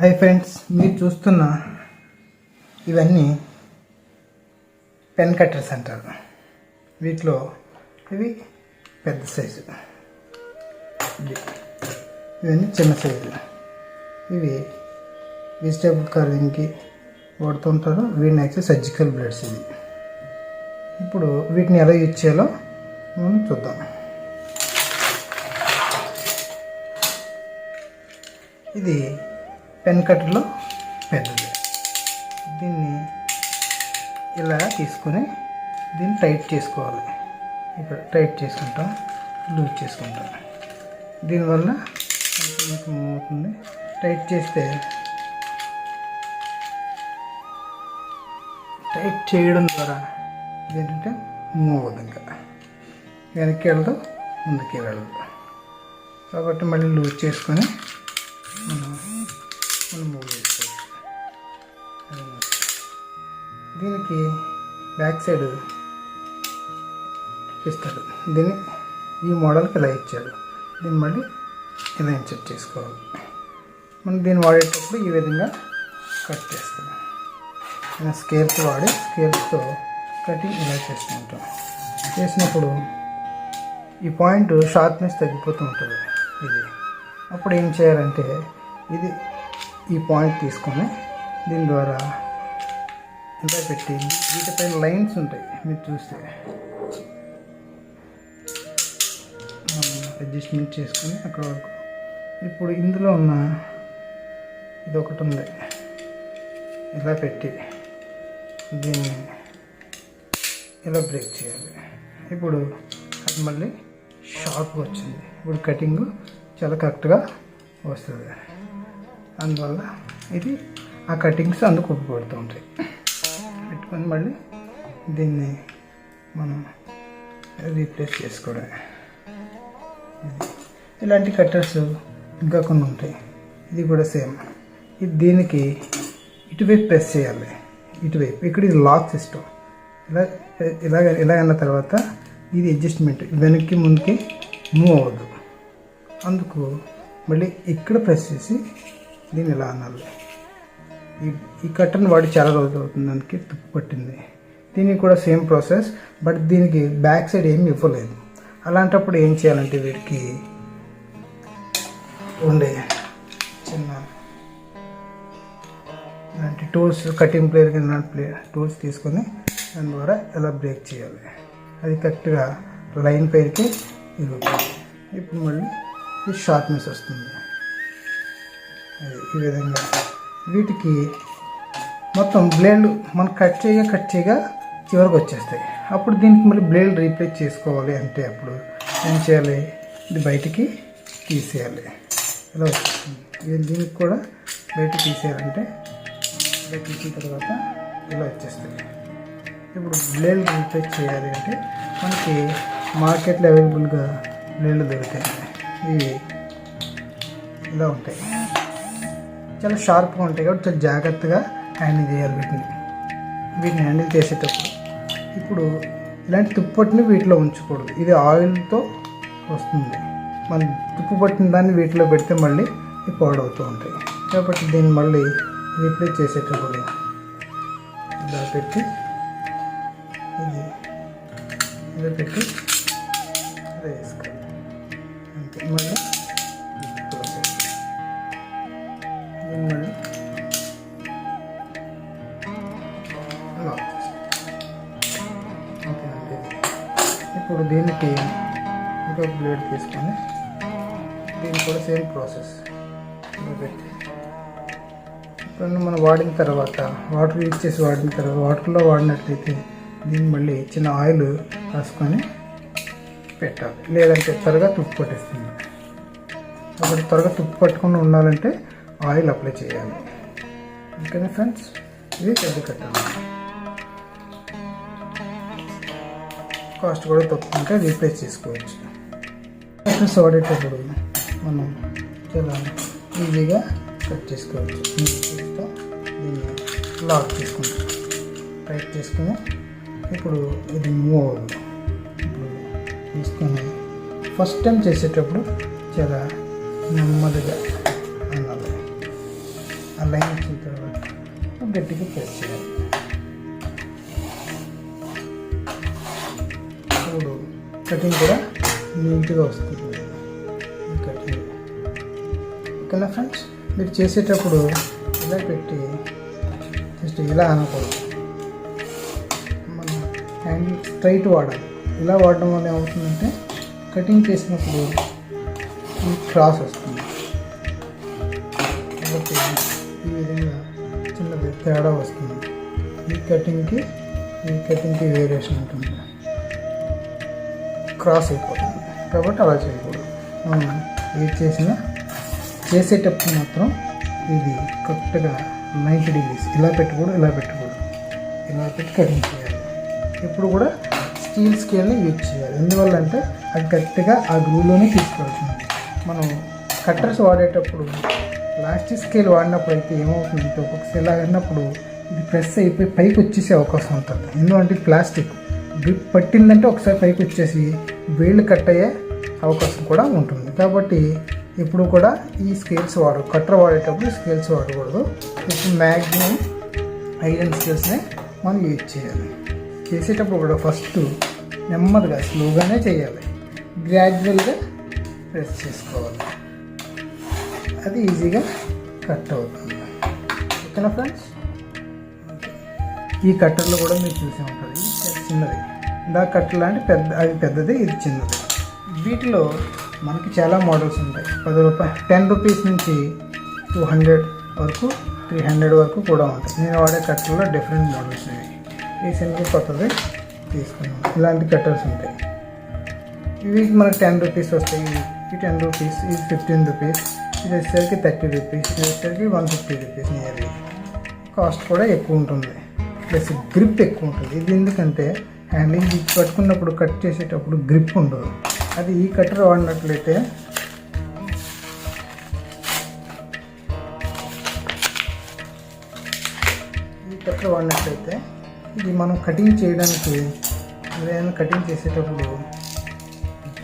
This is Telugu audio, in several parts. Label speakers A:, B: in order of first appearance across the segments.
A: హాయ్ ఫ్రెండ్స్, మీరు చూస్తున్న ఇవన్నీ పెన్ కట్టర్స్ అంటారు. వీటిలో ఇవి పెద్ద సైజు, ఇవన్నీ చిన్న సైజు. ఇవి వెజిటేబుల్ కర్వింగ్కి వాడుతుంటారు. వీటిని యాక్చువల్ సర్జికల్ బ్లేడ్స్. ఇవి ఇప్పుడు వీటిని ఎలా యూజ్ చేయాలో మనం చూద్దాం. ఇది పెన్ కట్టర్లో పెద్దది. దీన్ని ఇలా తీసుకొని దీన్ని టైట్ చేసుకోవాలి. ఇక్కడ టైట్ చేసుకుంటాం, లూజ్ చేసుకుంటాం. దీనివల్ల మూవ్ అవుతుంది. టైట్ చేస్తే టైట్ చేయడం ద్వారా ఏంటంటే మూవ్ అవుతుంది. ఇంకా వెనక్కి వెళ్ళదు, ముందుకి వెళ్ళదు. కాబట్టి మళ్ళీ లూజ్ చేసుకొని మనం మూవ్ చేసుకోవచ్చు. దీనికి బ్యాక్ సైడ్ ఇస్తాడు. దీన్ని ఈ మోడల్కి ఇలా ఇచ్చాడు. దీన్ని మళ్ళీ ఇలా ఇన్సర్ట్ చేసుకోవాలి. మనం దీన్ని వాడేటప్పుడు ఈ విధంగా కట్ చేస్తాం. ఇలా స్కేల్స్ వాడి స్కేల్స్తో కటింగ్ ఇలా చేస్తుంటాం. చేసినప్పుడు ఈ పాయింట్ షార్ప్నెస్ తగ్గిపోతూ ఉంటుంది. ఇది అప్పుడు ఏం చేయాలంటే ఇది ఈ పాయింట్ తీసుకొని దీని ద్వారా ఇలా పెట్టి వీటిపైన లైన్స్ ఉంటాయి. మీరు చూస్తే అడ్జస్ట్మెంట్ చేసుకొని అక్కడ వరకు. ఇప్పుడు ఇందులో ఉన్న ఇది ఒకటి ఉంది, ఇలా పెట్టి దీన్ని ఇలా బ్రేక్ చేయాలి. ఇప్పుడు అది మళ్ళీ షార్ప్గా వచ్చింది. ఇప్పుడు కటింగ్ చాలా కరెక్ట్గా వస్తుంది. అందువల్ల ఇది ఆ కటింగ్స్ అందుకు ఉపయోగపడుతూ ఉంటాయి. పెట్టుకొని మళ్ళీ దీన్ని మనం రీప్లేస్ చేసుకోవడమే. ఇలాంటి కట్టర్స్ ఇంకా కొన్ని ఉంటాయి. ఇది కూడా సేమ్. ఇది దీనికి ఇటువైపు ప్రెస్ చేయాలి. ఇటువైపు ఇక్కడ ఇది లాక్ సిస్టమ్. ఇలా అన్న తర్వాత ఇది అడ్జస్ట్మెంట్ వెనక్కి ముందుకి మూవ్ అవ్వదు. అందుకు మళ్ళీ ఇక్కడ ప్రెస్ చేసి దీన్ని ఇలా అనాలి. ఈ కట్టర్ని వాడి చాలా రోజులు అవుతుంది. దానికి తుప్పు పట్టింది. దీనికి కూడా సేమ్ ప్రాసెస్, బట్ దీనికి బ్యాక్ సైడ్ ఏమి ఇవ్వలేదు. అలాంటప్పుడు ఏం చేయాలంటే వీటికి ఉండే చిన్న ఇలాంటి టూల్స్, కటింగ్ ప్లేయర్ కింద టూల్స్ తీసుకొని దాని ద్వారా ఎలా బ్రేక్ చేయాలి. అది కరెక్ట్గా లైన్ పైకి ఇరుగుతుంది. ఇప్పుడు మళ్ళీ ఈ షార్ప్నెస్ వస్తుంది. ఈ విధంగా వీటికి మొత్తం బ్లేడ్లు మనం కట్ చేయగా చివరికి వచ్చేస్తాయి. అప్పుడు దీనికి మళ్ళీ బ్లేడ్ రీప్లేస్ చేసుకోవాలి అంటే అప్పుడు ఏం చేయాలి? ఇది బయటికి తీసేయాలి. ఇలా వచ్చేస్తుంది. దీనికి కూడా బయటికి తీసేయాలంటే ఇలా తీసిన తర్వాత ఇలా వచ్చేస్తుంది. ఇప్పుడు బ్లేడ్ రీప్లేస్ చేయాలి అంటే మనకి మార్కెట్లో అవైలబుల్గా బ్లేడ్లు దొరుకుతాయి. ఇవి ఇలా ఉంటాయి, చాలా షార్ప్గా ఉంటాయి. కాబట్టి చాలా జాగ్రత్తగా హ్యాండిల్ చేయాలి వీటిని హ్యాండిల్ చేసేటప్పుడు. ఇప్పుడు ఇలాంటి తుప్పటిని వీటిలో ఉంచకూడదు. ఇది ఆయిల్తో వస్తుంది. మనం తుప్పు పట్టిన దాన్ని వీటిలో పెడితే మళ్ళీ పాడవుతూ ఉంటాయి. కాబట్టి దీన్ని మళ్ళీ రీప్లేస్ చేసేటప్పుడు ఇలా పెట్టి ఇలా పెట్టి ఇలా వేసుకోవాలి. అంతే. మళ్ళీ ఇప్పుడు దీనికి ఇంకొక బ్లేడ్ తీసుకొని దీనికి కూడా సేమ్ ప్రాసెస్ పెట్టి ఇప్పుడు మనం వాడిన తర్వాత వాటర్ యూజ్ చేసి వాడిన తర్వాత వాటర్లో వాడినట్లయితే దీన్ని మళ్ళీ చిన్న ఆయిల్ రాసుకొని పెట్టాలి. లేదంటే త్వరగా తుప్పు పట్టేస్తుంది. కాబట్టి త్వరగా తుప్పు పట్టకుండా ఉండాలంటే ఆయిల్ అప్లై చేయాలి. ఓకేనా ఫ్రెండ్స్, ఇది పెద్ద కట్టాలి. కాస్ట్ కూడా తక్కువ రీప్లేస్ చేసుకోవచ్చు. కట్టర్స్ వాడేటప్పుడు మనం చాలా ఈజీగా కట్ చేసుకోవచ్చు. దీన్ని లాక్ చేసుకుంటాం, టైట్ చేసుకుని ఇప్పుడు ఇది మూవ్ అవ్వదు. ఇప్పుడు తీసుకొని ఫస్ట్ టైం చేసేటప్పుడు చాలా నెమ్మదిగా అనాలి. లైన్ వచ్చిన తర్వాత గట్టిగా ప్రెస్ చేయాలి. ఇప్పుడు కటింగ్ కూడా నీట్గా వస్తుంది కటింగ్. ఓకేనా ఫ్రెండ్స్, మీరు చేసేటప్పుడు ఇలా పెట్టి జస్ట్ ఇలా అనకూడదు, మన హ్యాండ్ స్ట్రైట్ వాడాలి. ఇలా వాడడం వల్ల ఏమవుతుందంటే కటింగ్ చేసినప్పుడు ఈ క్రాస్ వస్తుంది. కాబట్టి ఈ విధంగా చిన్నది తేడా వస్తుంది. ఈ కటింగ్కి వేరియేషన్ ఉంటుంది, క్రాస్ అయిపోతుంది. కాబట్టి అలా చేయకూడదు. మనం ఏది చేసేటప్పుడు మాత్రం ఇది కరెక్ట్గా 90 degrees ఇలా పెట్టకూడదు, ఇలా పెట్టి కటింగ్ చేయాలి. ఎప్పుడు కూడా స్టీల్ స్కేల్ని యూజ్ చేయాలి. ఎందువల్ల అంటే అది కరెక్ట్గా ఆ గ్రూలోనే తీసుకెళ్తుంది. మనం కట్టర్స్ వాడేటప్పుడు ప్లాస్టిక్ స్కేల్ వాడినప్పుడు అయితే ఏమవుతుందంటే ఒక్కొక్కసారి ఇలా అన్నప్పుడు ఇది ప్రెస్ అయిపోయి పైకి వచ్చేసే అవకాశం ఉంటుంది. ఎందుకంటే ప్లాస్టిక్ గ్రిప్ పట్టిందంటే ఒకసారి పైకి వచ్చేసి వేళ్ళు కట్ అయ్యే అవకాశం కూడా ఉంటుంది. కాబట్టి ఇప్పుడు కూడా ఈ స్కేల్స్ కట్టర్ వాడేటప్పుడు స్కేల్స్ వాడకూడదు. ఇప్పుడు మ్యాక్సిమం ఐరన్ స్కేల్స్నే మనం యూజ్ చేయాలి. చేసేటప్పుడు కూడా ఫస్ట్ నెమ్మదిగా స్లోగానే చేయాలి, గ్రాడ్యువల్గా ప్రెస్ చేసుకోవాలి. అది ఈజీగా కట్ అవుతుంది. ఓకేనా ఫ్రెండ్స్, ఈ కట్టర్లో కూడా మీరు చూసే ఉంటుంది. ఇది చిన్నది, దా కట్టర్ లాంటి అది పెద్దది, ఇది చిన్నది. వీటిలో మనకి చాలా మోడల్స్ ఉంటాయి. 10 రూపాయలు 10 రూపీస్ నుంచి 200 వరకు 300 వరకు కూడా ఉంటాయి. నేను వాడే కట్టర్లో డిఫరెంట్ మోడల్స్ ఇవి. రీసెంట్గా కొత్తది తీసుకున్నాం. ఇలాంటి కట్టర్స్ ఉంటాయి. ఇవి మనకి 10 రూపీస్ వస్తాయి. ఇవి 10 రూపీస్, ఇది 15 రూపీస్, ఇది వచ్చేసరికి 30 రూపీస్, ఇది వచ్చేసరికి 150 రూపీస్. నియర్లీ కాస్ట్ కూడా ఎక్కువ ఉంటుంది, ప్లస్ గ్రిప్ ఎక్కువ ఉంటుంది. ఇది ఎందుకంటే హ్యాండింగ్ పట్టుకున్నప్పుడు కట్ చేసేటప్పుడు గ్రిప్ ఉండదు. అది ఈ కట్టర్ వాడినట్లయితే ఇది మనం కటింగ్ చేయడానికి ఏదైనా కటింగ్ చేసేటప్పుడు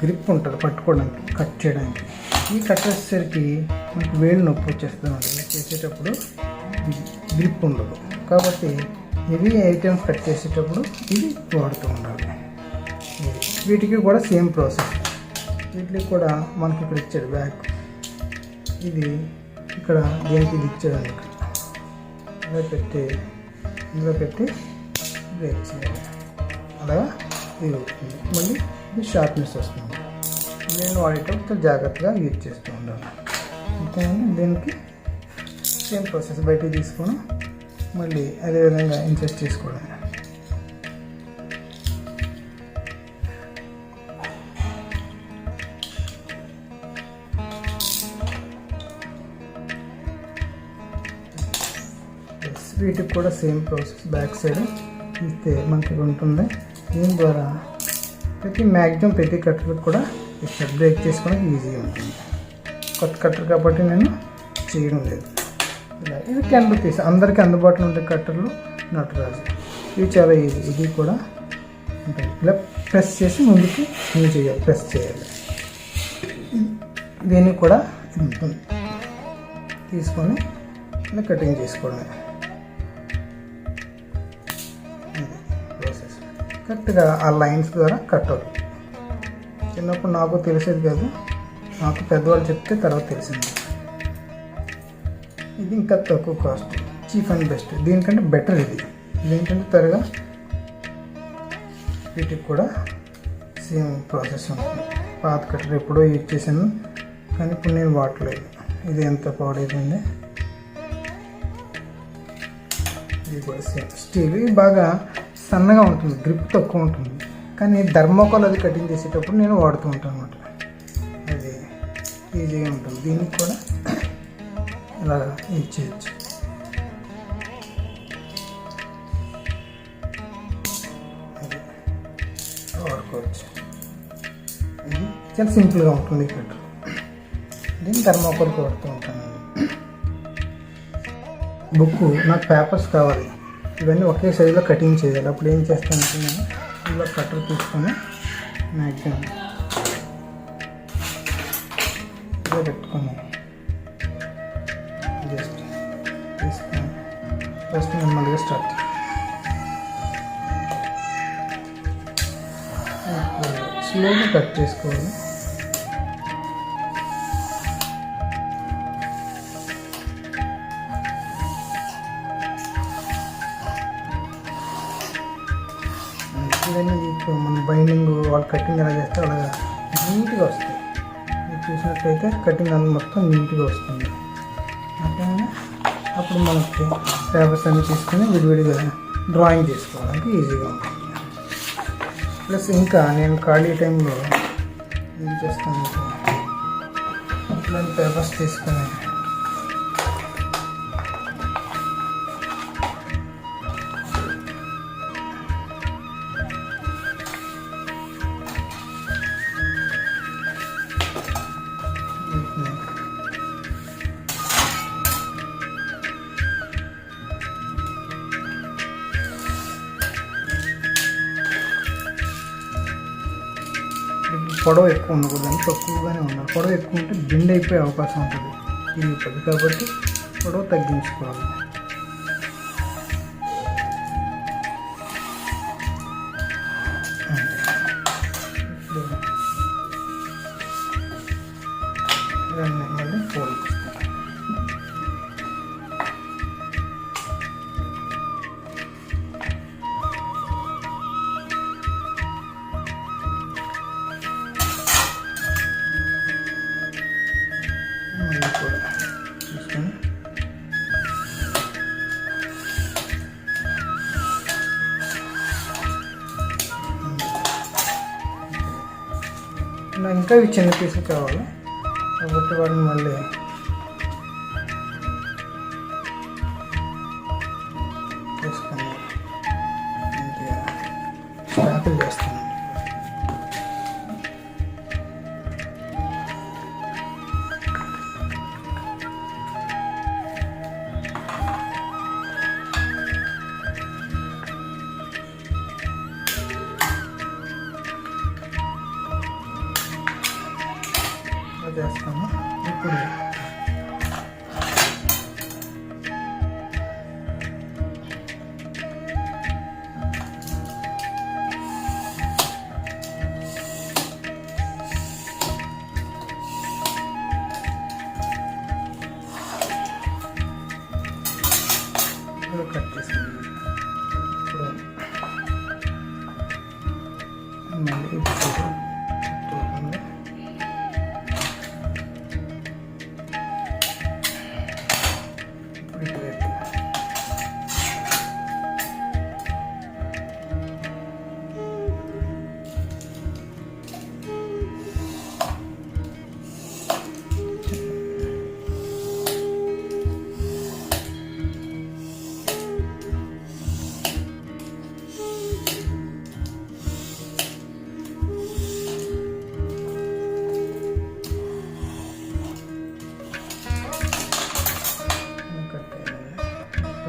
A: గ్రిప్ ఉంటుంది పట్టుకోవడానికి, కట్ చేయడానికి. ఈ కట్ వచ్చేసరికి మనకి వేళ్ళు నొప్పి వచ్చేస్తుంది చేసేటప్పుడు, గ్రిప్ ఉండదు. కాబట్టి హెవీ ఐటమ్స్ కట్ చేసేటప్పుడు ఇది వాడుతూ ఉండాలి. వీటికి కూడా సేమ్ ప్రాసెస్. వీటికి కూడా మనకి ఇక్కడ ఇచ్చాడు బ్యాక్, ఇది ఇక్కడ దేనికి ఇది ఇచ్చాడు. ఇలా పెట్టి బ్రేక్ చేయాలి. అలాగా ఇది అవుతుంది. మళ్ళీ ఇది షార్ప్నెస్ వస్తుంది. నేను వాడేటప్పుడు జాగ్రత్తగా యూజ్ చేస్తూ ఉండాలి. అంతేనండి. దీనికి సేమ్ ప్రాసెస్. బయటికి తీసుకొని మళ్ళీ అదేవిధంగా ఇంచెస్ తీసుకోవడం. వీటికి కూడా సేమ్ ప్రాసెస్. బ్యాక్ సైడ్ ఇస్తే మనకి ఉంటుంది. దీని ద్వారా ప్రతి కట్టర్ కూడా ఇక్కడ బ్రేక్ చేసుకోవడానికి ఈజీగా ఉంటుంది. కొత్త కట్టర్ కాబట్టి నేను చేయడం లేదు. ఇలా ఇది 10 రూపీస్ అందరికీ అందుబాటులో ఉండే కట్టర్లు నటరాజు. ఇవి చాలా ఈజీ. ఇది కూడా ఉంటుంది. ఇలా ప్రెస్ చేసి ముందుకు మూవ్ చేయాలి, ప్రెస్ చేయాలి. దీన్ని కూడా ఉంటుంది. తీసుకొని ఇలా కటింగ్ చేసుకోవడమే. ప్రాసెస్ కరెక్ట్గా ఆ లైన్స్ ద్వారా కట్ అవుతుంది. చిన్నప్పుడు నాకు తెలిసేది కాదు, నాకు పెద్దవాళ్ళు చెప్తే తర్వాత తెలిసింది. ఇది ఇంకా తక్కువ కాస్ట్, చీప్ అండ్ బెస్ట్. దీనికంటే బెటర్ ఇది. ఇదేంటంటే త్వరగా. వీటికి కూడా సేమ్ ప్రాసెస్ ఉంటుంది. పాత కట్టర్ ఎప్పుడో యూజ్ చేశాను కానీ ఇప్పుడు నేను వాడలేదు. ఇది ఎంత పాడైపోయింది. ఇది కూడా సేమ్ స్టీల్. ఇది బాగా సన్నగా ఉంటుంది, గ్రిప్ తక్కువ ఉంటుంది. కానీ థర్మోకోల్ అది కటింగ్ చేసేటప్పుడు నేను వాడుతూ ఉంటాను అన్నమాట. అది ఈజీగా ఉంటుంది. దీనికి కూడా ఇలా యూజ్ చేయొచ్చు. వాడుకోవచ్చు. ఇది చాలా సింపుల్గా ఉంటుంది కట్టర్. దీన్ని థర్మోకోల్కి వాడుతూ ఉంటాను. బుక్ నాకు పేపర్స్ కావాలి, ఇవన్నీ ఒకే సైజులో కటింగ్ చేయాలి. అప్పుడు ఏం చేస్తానంటే నేను ఇలా కట్టర్ తీసుకొని మ్యాక్సిమం ఇలా పెట్టుకొని జస్ట్ తీసుకొని ఫస్ట్ నెమ్మదిగా స్టార్ట్ స్లోగా కట్ చేసుకోవాలి. ఏదైనా ఇప్పుడు మన బైండింగ్ వాళ్ళు కటింగ్ ఎలా చేస్తే అలాగా నీట్గా వస్తాయి. మీరు చూసినట్లయితే కటింగ్ అన్ని మొత్తం నీట్గా వస్తుంది. ఓకేనా? అప్పుడు మనకి పేపర్స్ అన్నీ తీసుకొని విడివిడిగా డ్రాయింగ్ చేసుకోవడానికి ఈజీగా ఉంటుంది. ప్లస్ ఇంకా నేను ఖాళీ టైంలో ఏం చేస్తాను, ఇట్లాంటి పేపర్స్ తీసుకొని పొడవు ఎక్కువ ఉండకూడదని తక్కువగానే ఉండాలి. పొడవు ఎక్కువ ఉంటే బెండ్ అయిపోయే అవకాశం ఉంటుంది ఇది కాబట్టి పొడవు తగ్గించుకోవాలి. ఇవన్నీ మళ్ళీ ఫోల్డ్ కూడా తీసుకొని ఇంకా ఇవి చిన్న పీసులు కావాలి కాబట్టి వాటిని మళ్ళీ తీసుకొని స్టాకులు చేస్తాను. చేస్తాను ఇప్పుడు కట్ చేస్తాను. ఇప్పుడు మళ్ళీ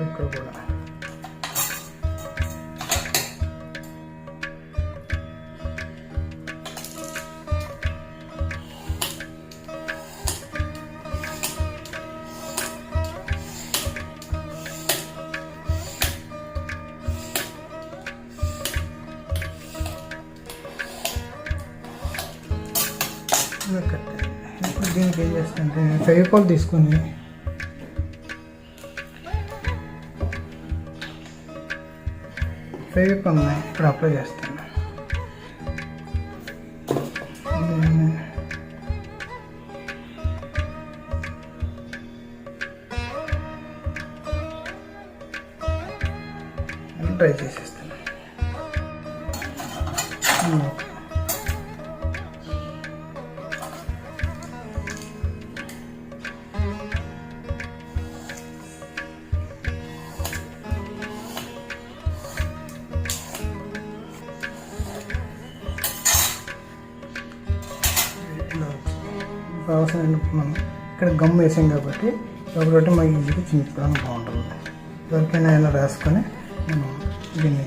A: ఇక్కడ కూడా ఇప్పుడు దీనికి ఏం చేస్తానంటే ఫెవికాల్ తీసుకొని ఫెవికాల్ ఇక్కడ అప్లై చేస్తాను. ట్రై చేసేస్తాను. కావాల్సిన మనం ఇక్కడ గమ్ వేసాం కాబట్టి ఒకటి మాకు ఈజీగా చింపుకోవడానికి బాగుంటుంది. ఎవరికైనా ఇలా రాసుకొని మనం దీన్ని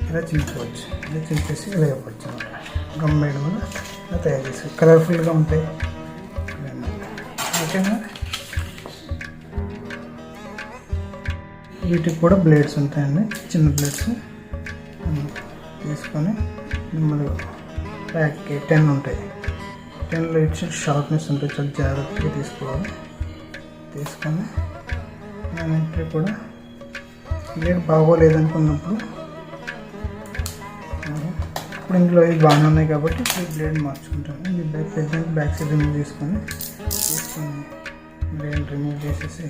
A: ఇలా చింపుకోవచ్చు. ఇలా చింపేసి ఇలా ఇవ్వచ్చు అనమాట. గమ్ వేయడం వల్ల ఇలా తయారు చేసి కలర్ఫుల్గా ఉంటాయి. ఓకేనా? వీటికి కూడా బ్లేడ్స్ ఉంటాయండి, చిన్న బ్లేడ్స్ తీసుకొని మిమ్మల్ని ప్యాక్కి 10 ఉంటాయి. 10లో ఇచ్చిన షార్ప్నెస్ ఉంటాయి, చాలా జాగ్రత్తగా తీసుకోవాలి. తీసుకొని అన్నింటినీ కూడా బ్లేడ్ బాగోలేదనుకున్నప్పుడు ఇప్పుడు ఇందులో ఇవి బాగానే ఉన్నాయి కాబట్టి ఈ బ్లేడ్ మార్చుకుంటాను. ఇది బ్యాక్ సైడ్ రిమూవ్ తీసుకొని బ్లేడ్ రిమూవ్ చేసేసి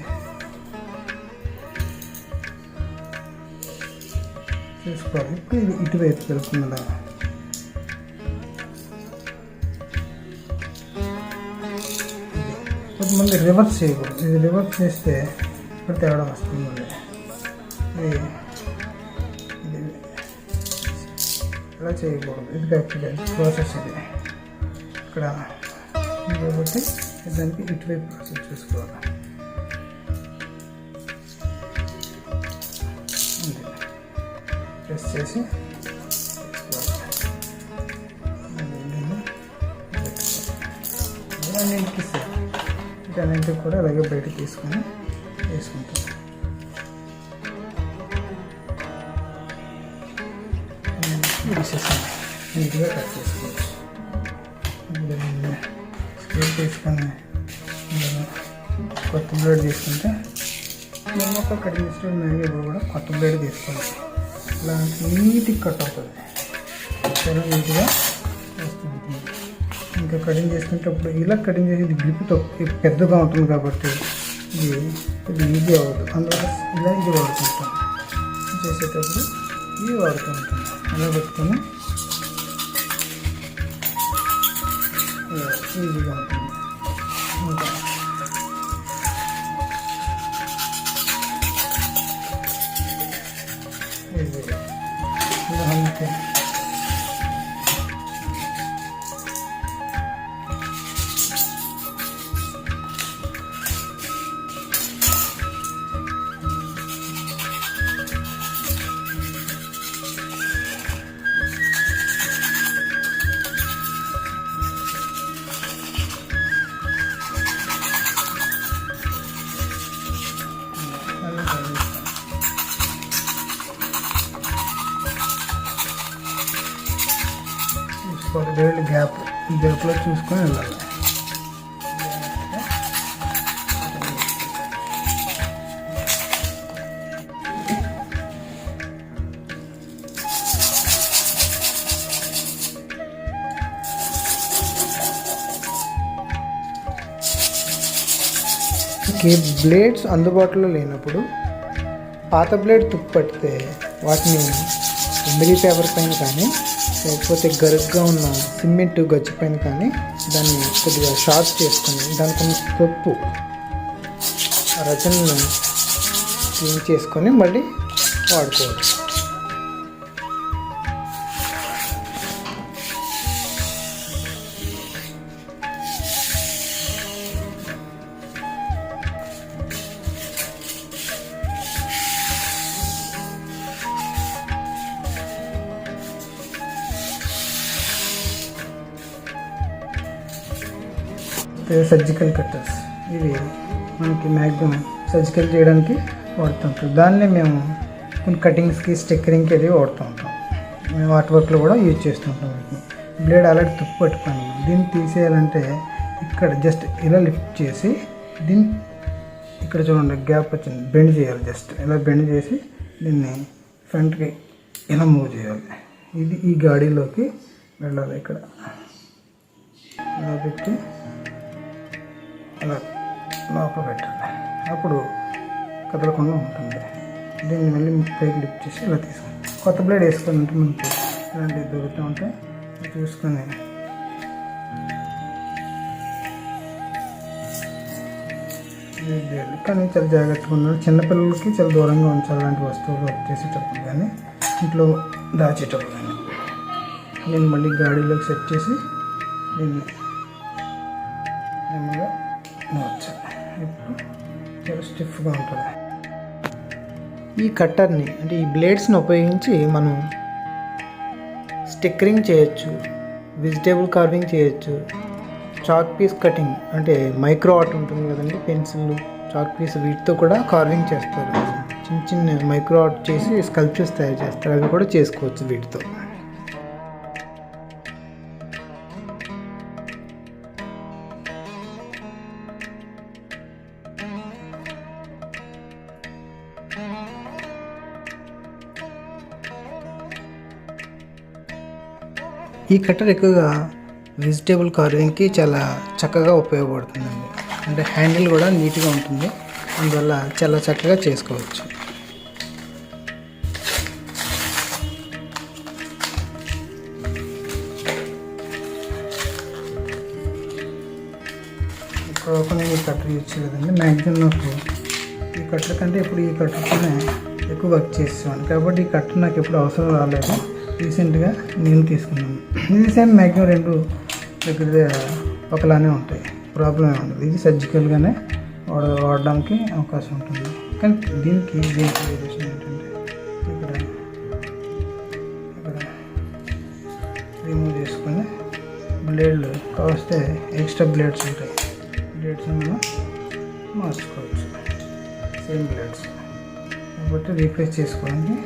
A: చూసుకోవాలి. ఇప్పుడు ఇది ఇటువైపు వెళ్తుందా, కొంతమంది రివర్స్ చేయకూడదు. ఇది రివర్స్ చేస్తే ఇప్పుడు తేడా వస్తుంది. ఇది ఇలా చేయకూడదు, ఇది కరెక్ట్గా ప్రాసెస్. ఇది ఇక్కడ కాబట్టి దానికి ఇటువైపు ప్రాసెస్ చూసుకోవాలి. ప్రెస్ చేసి వీటన్నింటికి కూడా అలాగే బయట తీసుకొని వేసుకుంటాం. నీట్గా కట్ చేసుకోవచ్చు. స్క్రూ తీసుకొని కొత్త బ్లేడ్ తీసుకుంటే మేము ఒక కటింగ్ స్టోర్ మ్యాగీ కూడా కొత్త బ్లేడ్ తీసుకోవాలి. ఇలా నీట్గా కట్ అవుతుంది, చాలా నీట్గా వస్తుంది. ఇంకా కటింగ్ చేసుకునేటప్పుడు ఇలా కటింగ్ చేసేది గ్రిప్తో పెద్దగా ఉంటుంది కాబట్టి ఇది ఈజీ అవ్వదు. అందువల్ల ఇలా ఇది వాడుకుంటాం. చేసేటప్పుడు ఇది వాడుతూ ఉంటాం. అలా పెట్టుకొని ఈజీగా ఉంటుంది. ఇంకా ఈజీగా అంతే. వేళ్ళు గ్యాప్లో చూసుకొని వెళ్ళాలి. బ్లేడ్స్ అందుబాటులో లేనప్పుడు పాత బ్లేడ్ తుప్పు పట్టితే వాటిని ఎంబరీ పేపర్ పైన కానీ లేకపోతే గరుగ్గా ఉన్న సిమెంట్ గచ్చు పైన కానీ దాన్ని కొద్దిగా షార్ప్ చేసుకొని దానికి ఉన్న తుప్పు రచనను క్లీన్ చేసుకొని మళ్ళీ వాడుకోవచ్చు. సర్జికల్ కట్టర్స్ ఇవి మనకి మ్యాక్సిమం సర్జికల్ చేయడానికి వాడుతుంటాం. దాన్నే మేము కొన్ని కటింగ్స్కి స్టిక్కరింగ్కి అది వాడుతూ ఉంటాం. మేము ఆర్ట్ వర్క్లో కూడా యూజ్ చేస్తుంటాం. వీటిని బ్లేడ్ అలాంటి తుప్పు పట్టుకొని దీన్ని తీసేయాలంటే ఇక్కడ జస్ట్ ఇలా లిఫ్ట్ చేసి దీన్ని ఇక్కడ చూడండి గ్యాప్ వచ్చింది, బెండ్ చేయాలి. జస్ట్ ఇలా బెండ్ చేసి దీన్ని ఫ్రంట్కి ఇలా మూవ్ చేయాలి. ఇది ఈ గాడిలోకి వెళ్ళాలి. ఇక్కడ ఇలా పెట్టి అలా లోపల పెట్టాలి. అప్పుడు కదలకుండా ఉంటుంది. దీన్ని మళ్ళీ పైకి లిఫ్ట్ చేసి ఇలా తీసుకుంటాం. కొత్త బ్లేడ్ వేసుకొని ఉంటే మనకి ఇలాంటివి దొరుకుతూ ఉంటాయి. చూసుకొని కానీ చాలా జాగ్రత్తగా ఉండాలి. చిన్నపిల్లలకి చాలా దూరంగా ఉంచాలి అలాంటి వస్తువులు వర్క్ చేసేటప్పుడు కానీ ఇంట్లో దాచేటప్పుడు కానీ. నేను మళ్ళీ గాడిలోకి సెట్ చేసి దీన్ని నెమ్మదిగా మార్చాలి. ఇప్పుడు చాలా స్టిఫ్గా ఉంటుంది. ఈ కట్టర్ని అంటే ఈ బ్లేడ్స్ని ఉపయోగించి మనం స్టిక్కరింగ్ చేయొచ్చు, వెజిటేబుల్ కార్వింగ్ చేయొచ్చు, చాక్ పీస్ కటింగ్ అంటే మైక్రో ఆర్ట్ ఉంటుంది కదండి, పెన్సిల్ చాక్ పీస్ వీటితో కూడా కార్వింగ్ చేస్తారు. చిన్న చిన్న మైక్రో ఆర్ట్ చేసి స్కల్ప్చర్స్ తయారు చేస్తారు, అవి కూడా చేసుకోవచ్చు వీటితో. ఈ కట్టర్ ఎక్కువగా వెజిటేబుల్ కార్వింగ్కి చాలా చక్కగా ఉపయోగపడుతుందండి. అంటే హ్యాండిల్ కూడా నీట్గా ఉంటుంది, అందువల్ల చాలా చక్కగా చేసుకోవచ్చు. ఇప్పుడు నేను ఈ కట్టర్ యూజ్ చేయలేదండి. మ్యాక్సిమం నాకు ఈ కట్టర్ కంటే ఇప్పుడు ఈ కట్టర్తోనే ఎక్కువ వర్క్ చేసేవాను, కాబట్టి ఈ కట్టర్ నాకు ఎప్పుడు అవసరం రాలేదు. రీసెంట్గా నేను తీసుకున్నాను. ఇది సేమ్ మ్యాక్సిమం రెండు దగ్గర ఒకలానే ఉంటాయి, ప్రాబ్లం ఏమి ఉండదు. ఇది సర్జికల్గానే వాడడానికి అవకాశం ఉంటుంది. కానీ దీనికి వేరియేషన్ ఏంటంటే ఇక్కడ రిమూవ్ చేసుకొని బ్లేడ్లు కావస్తే ఎక్స్ట్రా బ్లేడ్స్ ఉంటాయి, బ్లేడ్స్ మనం మార్చుకోవచ్చు. సేమ్ బ్లేడ్స్ కాబట్టి రీప్లేస్ చేసుకోవడానికి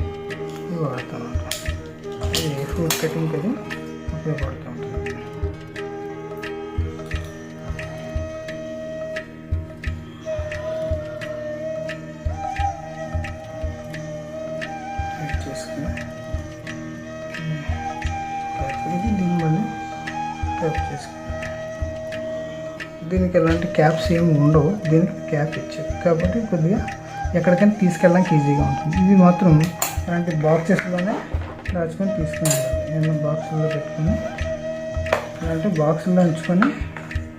A: ఇవి వాడతాను. ఇది ఫ్రూట్ కటింగ్కి అది ఉపయోగపడుతూ ఉంటుంది. చేసుకుని దీన్ని మళ్ళీ క్యాప్ చేసుకుని, దీనికి ఎలాంటి క్యాప్స్ ఏమి ఉండవు, దీనికి క్యాప్ ఇచ్చారు కాబట్టి కొద్దిగా ఎక్కడికైనా తీసుకెళ్ళడానికి ఈజీగా ఉంటుంది. ఇది మాత్రం అలాంటి బాక్సెస్లోనే దాచుకొని తీసుకుని వెళ్ళాలి. ఏమైనా బాక్సుల్లో పెట్టుకొని అలాంటి బాక్సుల్లో ఉంచుకొని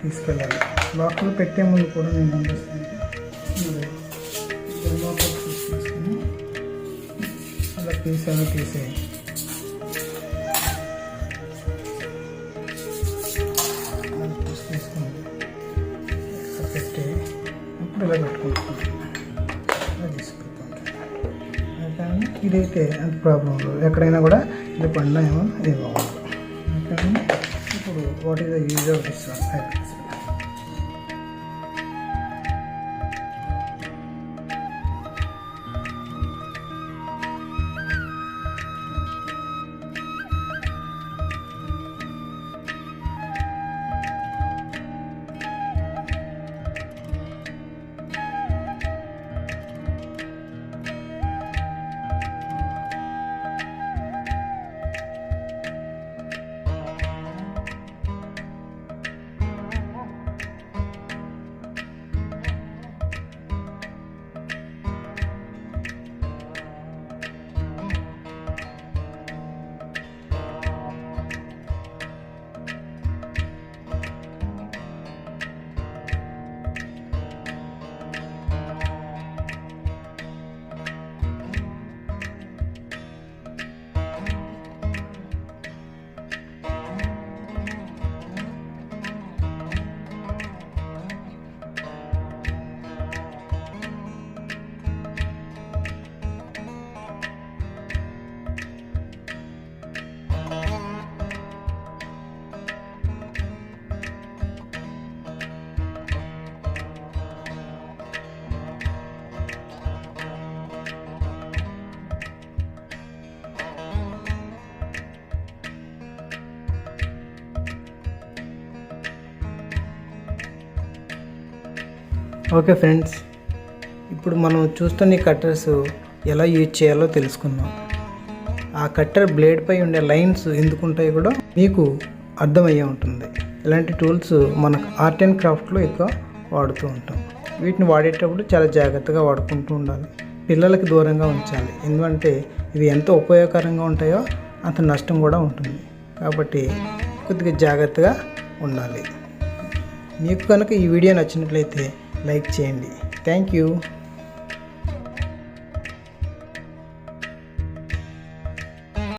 A: తీసుకెళ్ళాలి. బాక్సులో పెట్టే ముందు కూడా నేను ఏం చేస్తానంటే తీసుకొని అలా తీసేయాలి, తీసేయాలి. తీసుకొని పెట్టి అప్పుడు ఇలా పెట్టుకుంటున్నాను, కానీ ఇదైతే అంత ప్రాబ్లం లేదు. ఎక్కడైనా కూడా ఇది పడినా ఏమో ఇది బాగుంటుంది. కానీ ఇప్పుడు what is the use of this habits? Okay friends, ఇప్పుడు మనం చూస్తున్న ఈ కట్టర్స్ ఎలా యూజ్ చేయాలో తెలుసుకుందాం. ఆ కట్టర్ బ్లేడ్ పై ఉండే లైన్స్ ఎందుకు ఉంటాయో కూడా మీకు అర్థమయ్యే ఉంటుంది. ఇలాంటి టూల్స్ మనకు ఆర్ట్ అండ్ క్రాఫ్ట్లో ఎక్కువ వాడుతూ ఉంటాం. వీటిని వాడేటప్పుడు చాలా జాగ్రత్తగా వాడుకుంటూ ఉండాలి, పిల్లలకి దూరంగా ఉంచాలి. ఎందుకంటే ఇవి ఎంత ఉపయోగకరంగా ఉంటాయో అంత నష్టం కూడా ఉంటుంది, కాబట్టి కొద్దిగా జాగ్రత్తగా ఉండాలి. మీకు కనుక ఈ వీడియో నచ్చినట్లయితే లైక్ చేయండి. Thank you.